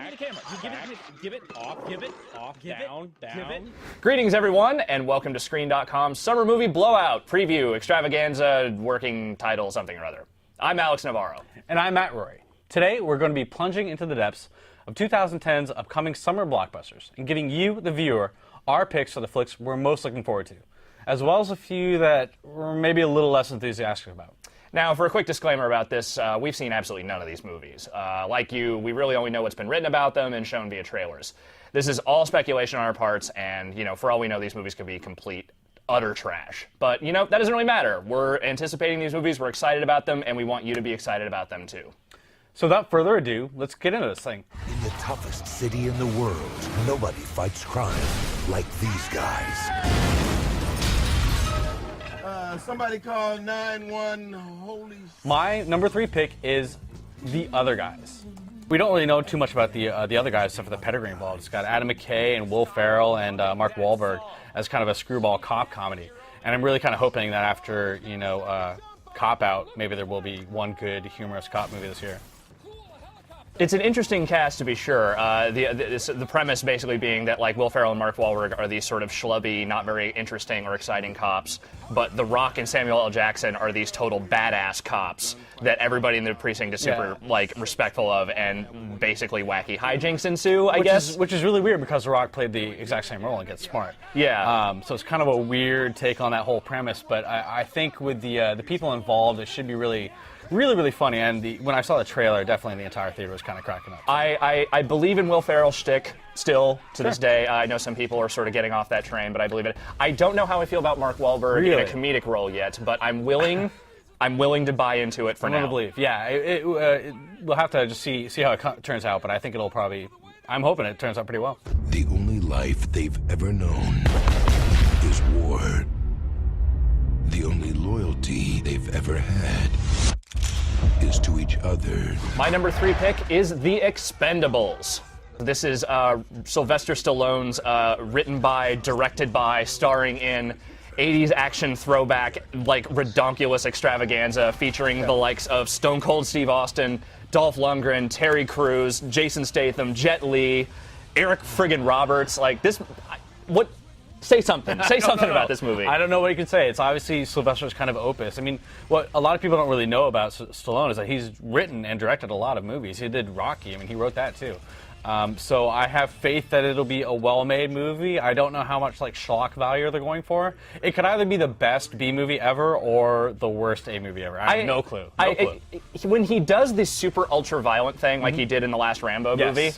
me the camera. Give it off, down. Greetings, everyone, and welcome to Screen.com's Summer Movie Blowout Preview Extravaganza Working Title Something or Other. I'm Alex Navarro. And I'm Matt Rorie. Today, we're going to be plunging into the depths of 2010's upcoming summer blockbusters and giving you, the viewer, our picks for the flicks we're most looking forward to, as well as a few that we're maybe a little less enthusiastic about. Now, for a quick disclaimer about this, we've seen absolutely none of these movies. Like you, we really only know what's been written about them and shown via trailers. This is all speculation on our parts, and, for all we know, these movies could be complete, utter trash. But, that doesn't really matter. We're anticipating these movies, we're excited about them, and we want you to be excited about them, too. So without further ado, let's get into this thing. In the toughest city in the world, nobody fights crime like these guys. Somebody call 911, holy... My number 3 pick is The Other Guys. We don't really know too much about the other guys except for the pedigree involved. It's got Adam McKay and Will Ferrell and Mark Wahlberg as kind of a screwball cop comedy. And I'm really kind of hoping that after, Cop Out, maybe there will be one good humorous cop movie this year. It's an interesting cast, to be sure. The premise basically being that, Will Ferrell and Mark Wahlberg are these sort of schlubby, not very interesting or exciting cops, but The Rock and Samuel L. Jackson are these total badass cops that everybody in the precinct is super, respectful of, and basically wacky hijinks ensue, I guess. Which is really weird because The Rock played the exact same role in Get Smart. Yeah. So it's kind of a weird take on that whole premise, but I think with the people involved, it should be really funny, and when I saw the trailer, definitely the entire theater was kind of cracking up. I believe in Will Ferrell's shtick still to this day. I know some people are sort of getting off that train, but I believe it. I don't know how I feel about Mark Wahlberg in a comedic role yet, but I'm willing to buy into it for now. I'm going to believe. Yeah, we'll have to just see how it turns out, but I think I'm hoping it turns out pretty well. The only life they've ever known is war. The only loyalty they've ever had is to each other. My number 3 pick is The Expendables. This is Sylvester Stallone's written by, directed by, starring in 80s action throwback, redonkulous extravaganza featuring the likes of Stone Cold Steve Austin, Dolph Lundgren, Terry Crews, Jason Statham, Jet Li, Eric friggin' Roberts. Say something. Say something about this movie. I don't know what you can say. It's obviously Sylvester's kind of opus. I mean, what a lot of people don't really know about Stallone is that he's written and directed a lot of movies. He did Rocky. I mean, he wrote that too. So I have faith that it'll be a well-made movie. I don't know how much schlock value they're going for. It could either be the best B movie ever or the worst A movie ever. I have no clue. When he does this super ultra-violent thing like he did in the last Rambo movie,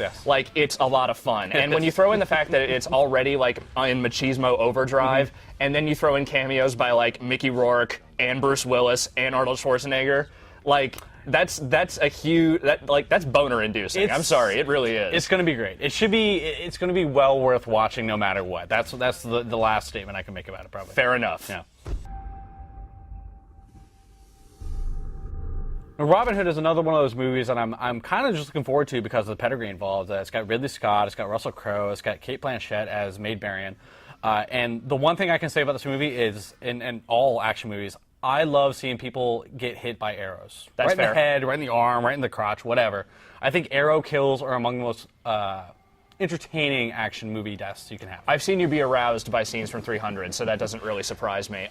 it's a lot of fun. And when you throw in the fact that it's already in machismo overdrive, and then you throw in cameos by Mickey Rourke and Bruce Willis and Arnold Schwarzenegger, that's a huge that's boner inducing. I'm sorry, it really is. It's going to be great. It's going to be well worth watching no matter what. That's the last statement I can make about it, probably. Fair enough. Yeah. Now, Robin Hood is another one of those movies that I'm kind of just looking forward to because of the pedigree involved. It's got Ridley Scott, it's got Russell Crowe, it's got Cate Blanchett as Maid Marian. And the one thing I can say about this movie is, in all action movies, I love seeing people get hit by arrows. That's right fair. In the head, right in the arm, right in the crotch, whatever. I think arrow kills are among the most entertaining action movie deaths you can have. I've seen you be aroused by scenes from 300, so that doesn't really surprise me.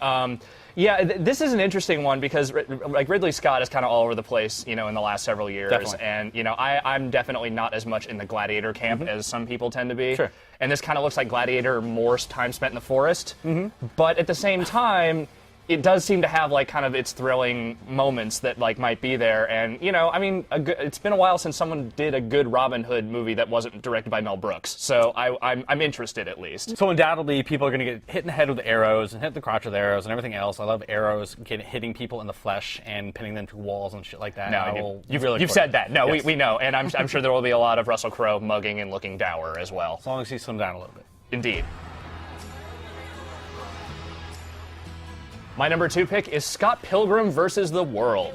This is an interesting one because Ridley Scott is kind of all over the place, in the last several years. Definitely. And, I'm definitely not as much in the Gladiator camp as some people tend to be. Sure. And this kind of looks like Gladiator, more time spent in the forest. But at the same time, it does seem to have kind of its thrilling moments that might be there, and it's been a while since someone did a good Robin Hood movie that wasn't directed by Mel Brooks, so I'm interested at least. So undoubtedly, people are going to get hit in the head with arrows and hit the crotch with arrows and everything else. I love arrows hitting people in the flesh and pinning them to walls and shit like that. No, you've said that. No, yes. we know, and I'm sure there will be a lot of Russell Crowe mugging and looking dour as well. As long as he slims down a little bit. Indeed. My number 2 pick is Scott Pilgrim vs. the World.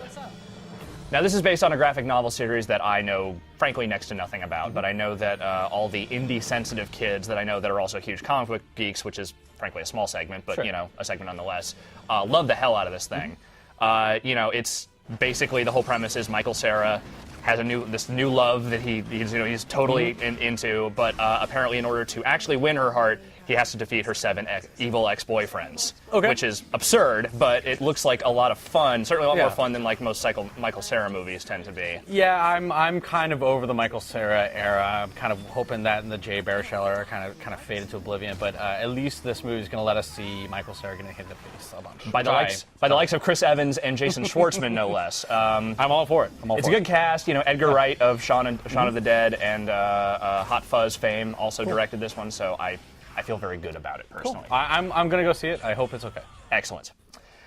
Now, this is based on a graphic novel series that I know, frankly, next to nothing about, but I know that all the indie-sensitive kids that I know that are also huge comic book geeks, which is, frankly, a small segment, but, a segment nonetheless, love the hell out of this thing. It's basically the whole premise is Michael Cera has this new love that he's totally into, but apparently in order to actually win her heart, he has to defeat her 7 evil ex-boyfriends, which is absurd, but it looks like a lot of fun. Certainly a lot more fun than like most Michael Cera movies tend to be. Yeah, I'm kind of over the Michael Cera era. I'm kind of hoping that in the Jay Baruchel era kind of fade into oblivion. But at least this movie is going to let us see Michael Cera getting hit in the face a bunch. By the likes of Chris Evans and Jason Schwartzman, no less. I'm all for it. It's a good cast. Edgar Wright of Shaun of the Dead and Hot Fuzz fame also directed this one, so I feel very good about it personally. Cool. I'm going to go see it. I hope it's okay. Excellent.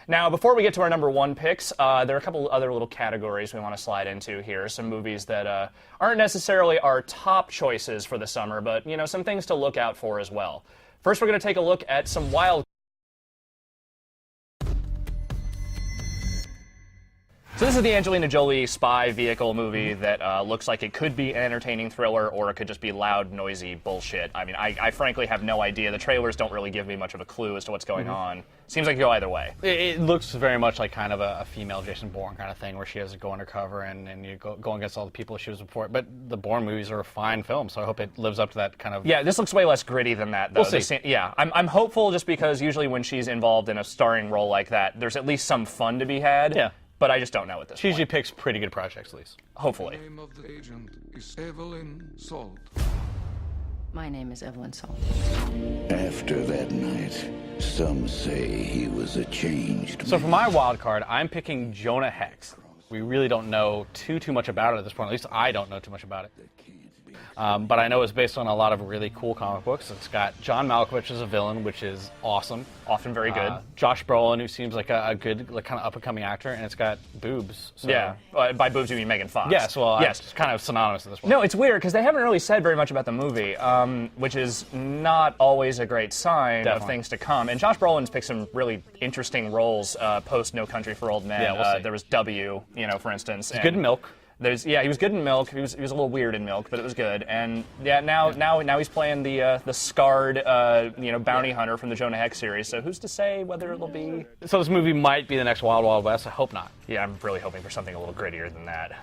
Now, before we get to our number 1 picks, there are a couple other little categories we want to slide into here. Some movies that aren't necessarily our top choices for the summer, but, some things to look out for as well. First, we're going to take a look at some wild. So this is the Angelina Jolie spy vehicle movie that looks like it could be an entertaining thriller, or it could just be loud, noisy bullshit. I mean, I frankly have no idea. The trailers don't really give me much of a clue as to what's going on. Seems like it could go either way. It looks very much like kind of a female Jason Bourne kind of thing, where she has to go undercover and you go against all the people she was before. But the Bourne movies are a fine film, so I hope it lives up to that kind of... Yeah, this looks way less gritty than that, though. We'll see. I'm hopeful just because usually when she's involved in a starring role like that, there's at least some fun to be had. Yeah. But I just don't know at this She usually point. picks pretty good projects, at least. Hopefully. The name of the agent is Evelyn Salt. My name is Evelyn Salt. After that night, some say he was a changed So for my wild card, I'm picking Jonah Hex. We really don't know too much about it at this point. At least I don't know too much about it. But I know it's based on a lot of really cool comic books. It's got John Malkovich as a villain, which is awesome. Often very good. Josh Brolin, who seems like a good, kind of up-and-coming actor, and it's got boobs. So. Yeah, by boobs you mean Megan Fox. Yes, well, yes. It's kind of synonymous at this point. No, it's weird because they haven't really said very much about the movie, which is not always a great sign of things to come. And Josh Brolin's picked some really interesting roles post No Country for Old Men. Yeah, we'll see. There was W, for instance. He's good in Milk. He was good in Milk. He was a little weird in Milk, but it was good. And now he's playing the scarred bounty hunter from the Jonah Hex series. So who's to say whether it'll be? So this movie might be the next Wild Wild West. I hope not. Yeah, I'm really hoping for something a little grittier than that.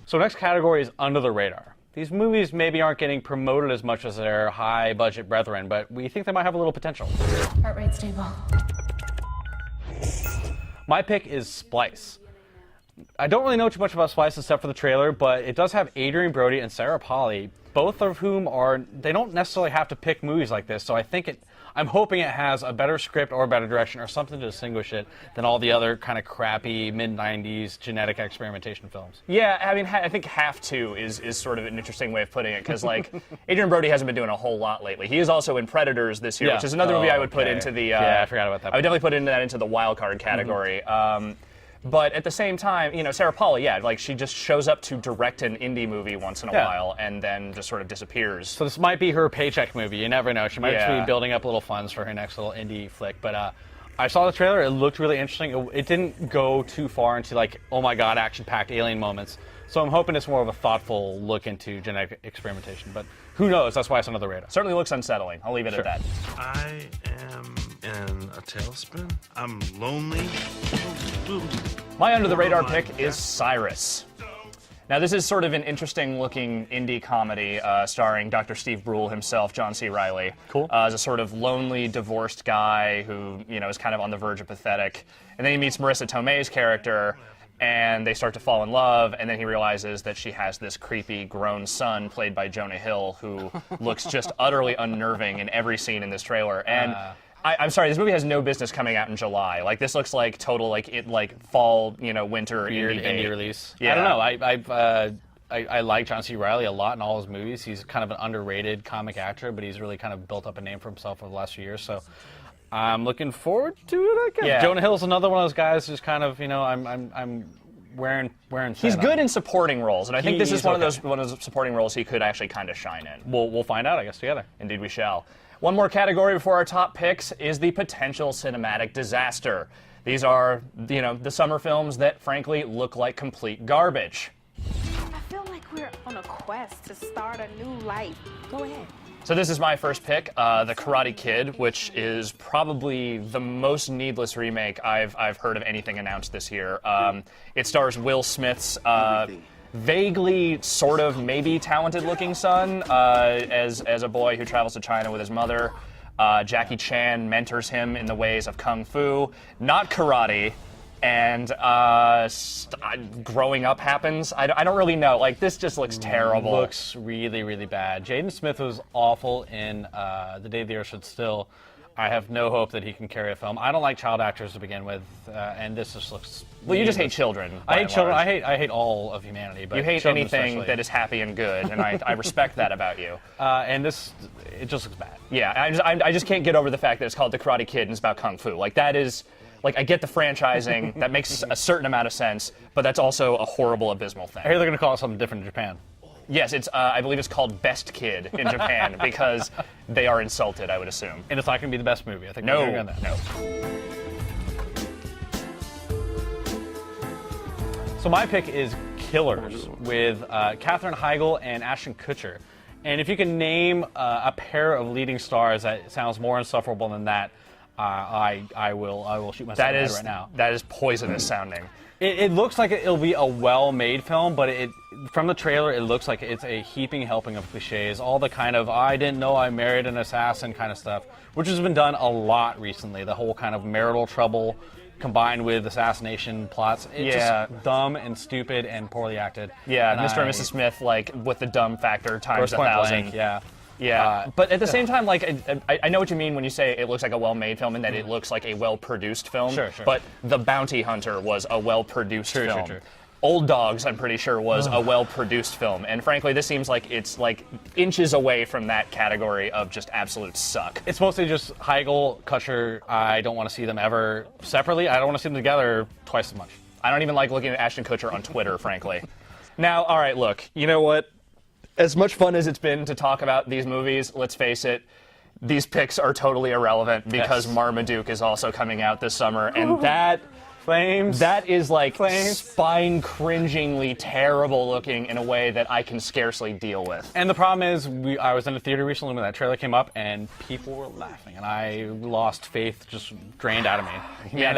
So next category is Under the Radar. These movies maybe aren't getting promoted as much as their high-budget brethren, but we think they might have a little potential. Heart rate stable. My pick is Splice. I don't really know too much about Splice except for the trailer, but it does have Adrian Brody and Sarah Polley, both of whom they don't necessarily have to pick movies like this, so I'm hoping it has a better script or a better direction or something to distinguish it than all the other kind of crappy mid-90s genetic experimentation films. Yeah, I mean, I think have to is sort of an interesting way of putting it, because Adrian Brody hasn't been doing a whole lot lately. He is also in Predators this year, which is another movie I would put into the... yeah, I forgot about that. I would definitely put that into the wild card category. But at the same time, Sarah Polley, she just shows up to direct an indie movie once in a while and then just sort of disappears. So this might be her paycheck movie. You never know. She might just be building up little funds for her next little indie flick. But I saw the trailer. It looked really interesting. It didn't go too far into oh my god, action-packed alien moments. So I'm hoping it's more of a thoughtful look into genetic experimentation. But who knows? That's why it's Under the Radar. Certainly looks unsettling. I'll leave it at that. I am in a tailspin. I'm lonely. My Under the Radar pick is Cyrus. Now, this is sort of an interesting-looking indie comedy starring Dr. Steve Brule himself, John C. Reilly. Cool. As a sort of lonely, divorced guy who, is kind of on the verge of pathetic. And then he meets Marissa Tomei's character, and they start to fall in love, and then he realizes that she has this creepy, grown son played by Jonah Hill, who looks just utterly unnerving in every scene in this trailer. And I'm sorry, this movie has no business coming out in July. This looks like total, fall, winter indie release. Yeah. I don't know. I like John C. Reilly a lot in all his movies. He's kind of an underrated comic actor, but he's really kind of built up a name for himself over the last few years. So I'm looking forward to it, I guess. Yeah. Jonah Hill's another one of those guys who's kind of, I'm wearing He's good in supporting roles, and I think this is one of those supporting roles he could actually kind of shine in. We'll find out, I guess, together. Indeed we shall. One more category before our top picks is the potential cinematic disaster. These are, the summer films that, frankly, look like complete garbage. I feel like we're on a quest to start a new life. Go ahead. So this is my first pick, The Karate Kid, which is probably the most needless remake I've heard of anything announced this year. It stars Will Smith's vaguely, sort of, maybe talented-looking son as a boy who travels to China with his mother. Jackie Chan mentors him in the ways of kung fu, not karate. And growing up happens. I don't really know. Like, this just looks terrible. Looks really, really bad. Jaden Smith was awful in The Day the Earth Stood Still. I have no hope that he can carry a film. I don't like child actors to begin with, and this just looks... Well, you just hate children. I hate children. I hate all of humanity. But you hate anything that is happy and good, and I respect that about you. And this, it just looks bad. Yeah, I just can't get over the fact that it's called The Karate Kid and it's about kung fu. Like, that is... Like, I get the franchising, that makes a certain amount of sense, but that's also a horrible, abysmal thing. I hear they're going to call it something different in Japan. Yes, it's. I believe it's called Best Kid in Japan because they are insulted, I would assume. And it's not going to be the best movie. I think no, we're agreeing on that. No. So my pick is Killers with Katherine Heigl and Ashton Kutcher. And if you can name a pair of leading stars that sounds more insufferable than that, I will shoot myself in the head right now. That is poisonous sounding. It looks like it'll be a well-made film, but from the trailer, it looks like it's a heaping helping of cliches. All the kind of, I didn't know I married an assassin kind of stuff, which has been done a lot recently. The whole kind of marital trouble combined with assassination plots. It's just dumb and stupid and poorly acted. Yeah, and Mr. and Mrs. Smith, like, with the dumb factor times 1,000. Blank, yeah. Yeah, but at the same time, like, I know what you mean when you say it looks like a well-made film and that it looks like a well-produced film. Sure. But The Bounty Hunter was a well-produced film. True. Old Dogs, I'm pretty sure, was a well-produced film. And frankly, this seems like it's, like, inches away from that category of just absolute suck. It's mostly just Heigl, Kutcher. I don't want to see them ever separately. I don't want to see them together twice as much. I don't even like looking at Ashton Kutcher on Twitter, frankly. Now, all right, look, you know what? As much fun as it's been to talk about these movies, let's face it, these picks are totally irrelevant because Marmaduke is also coming out this summer, and that is like spine-cringingly terrible looking in a way that I can scarcely deal with. And the problem is, I was in a theater recently when that trailer came up, and people were laughing, and I lost faith, just drained out of me. Yeah,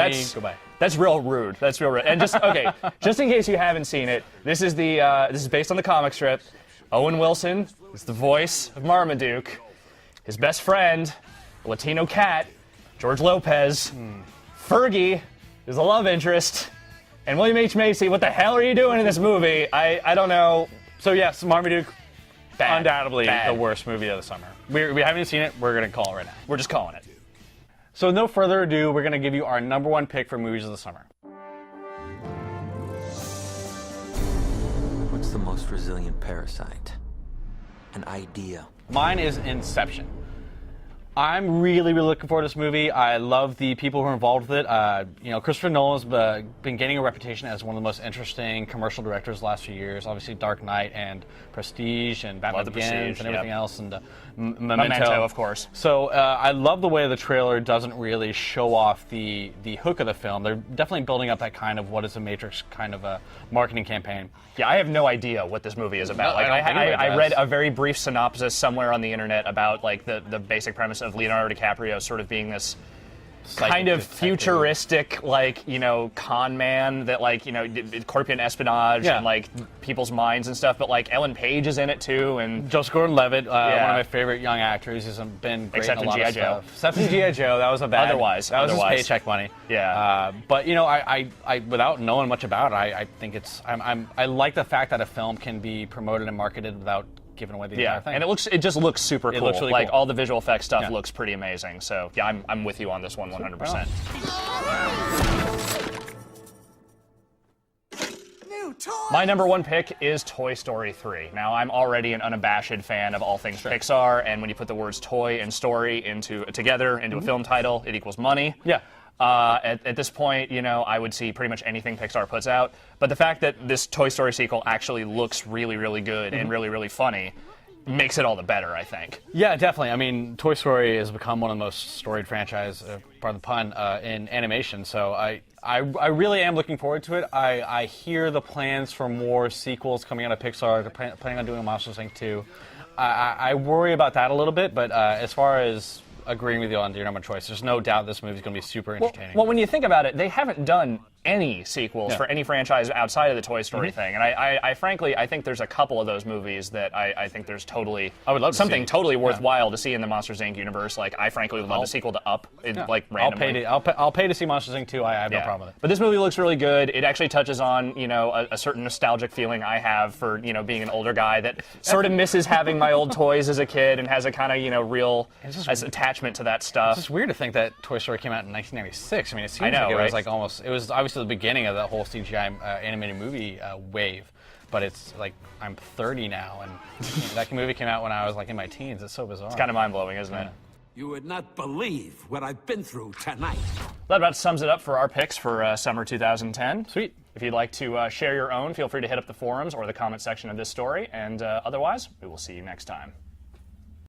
that's real rude. That's real rude. And just in case you haven't seen it, this is based on the comic strip. Owen Wilson is the voice of Marmaduke. His best friend, a Latino cat, George Lopez. Fergie is the love interest. And William H. Macy, what the hell are you doing in this movie? I don't know. So yes, Marmaduke, undoubtedly Bad. the worst movie of the summer. We haven't seen it. We're going to call it right now. We're just calling it. So no further ado, we're going to give you our number one pick for movies of the summer. What's the most resilient parasite? An idea. Mine is Inception. I'm really, really looking forward to this movie. I love the people who are involved with it. Christopher Nolan's been gaining a reputation as one of the most interesting commercial directors the last few years. Obviously, Dark Knight and Prestige and Batman Begins and everything else, and Memento, of course. So I love the way the trailer doesn't really show off the hook of the film. They're definitely building up that kind of what is a Matrix kind of a marketing campaign. Yeah, I have no idea what this movie is about. I read a very brief synopsis somewhere on the internet about like the basic premise of Leonardo DiCaprio sort of being this kind of futuristic, con man that, corporate espionage and, people's minds and stuff. But, Ellen Page is in it, too. And Joseph Gordon-Levitt, one of my favorite young actors. He's been great in a lot of stuff. Except in G.I. Joe. That was a bad... That was his paycheck money. Yeah. But, I without knowing much about it, I think it's... I like the fact that a film can be promoted and marketed without giving away the entire thing. And it just looks super cool. It looks really cool. All the visual effects stuff looks pretty amazing. So yeah, I'm with you on this one 100%. My number one pick is Toy Story 3. Now, I'm already an unabashed fan of all things Pixar, and when you put the words toy and story together into a film title, it equals money. Yeah. At this point, I would see pretty much anything Pixar puts out. But the fact that this Toy Story sequel actually looks really, really good and really, really funny makes it all the better, I think. Yeah, definitely. I mean, Toy Story has become one of the most storied franchise, pardon the pun, in animation. So I really am looking forward to it. I hear the plans for more sequels coming out of Pixar. They're planning on doing a Monsters Inc. 2. I worry about that a little bit, but as far as agreeing with you on your number choice, there's no doubt this movie's going to be super entertaining. Well, when you think about it, they haven't done any sequels for any franchise outside of the Toy Story thing, and I frankly, I think there's a couple of those movies that I think there's totally something totally worthwhile to see in the Monsters Inc. universe. Like, I frankly would love a sequel to Up, like randomly. I'll pay to see Monsters Inc. 2. I have no problem with it. But this movie looks really good. It actually touches on, you know, a certain nostalgic feeling I have for, you know, being an older guy that sort of misses having my old toys as a kid and has a kind of, you know, real attachment to that stuff. It's just weird to think that Toy Story came out in 1996. I mean, it seems like it was like almost. It was obviously the beginning of that whole CGI animated movie wave. But it's like I'm 30 now, and that movie came out when I was like in my teens. It's so bizarre. It's kind of mind blowing, isn't it? You would not believe what I've been through tonight. That about sums it up for our picks for summer 2010. Sweet. If you'd like to share your own, feel free to hit up the forums or the comment section of this story. And otherwise, we will see you next time.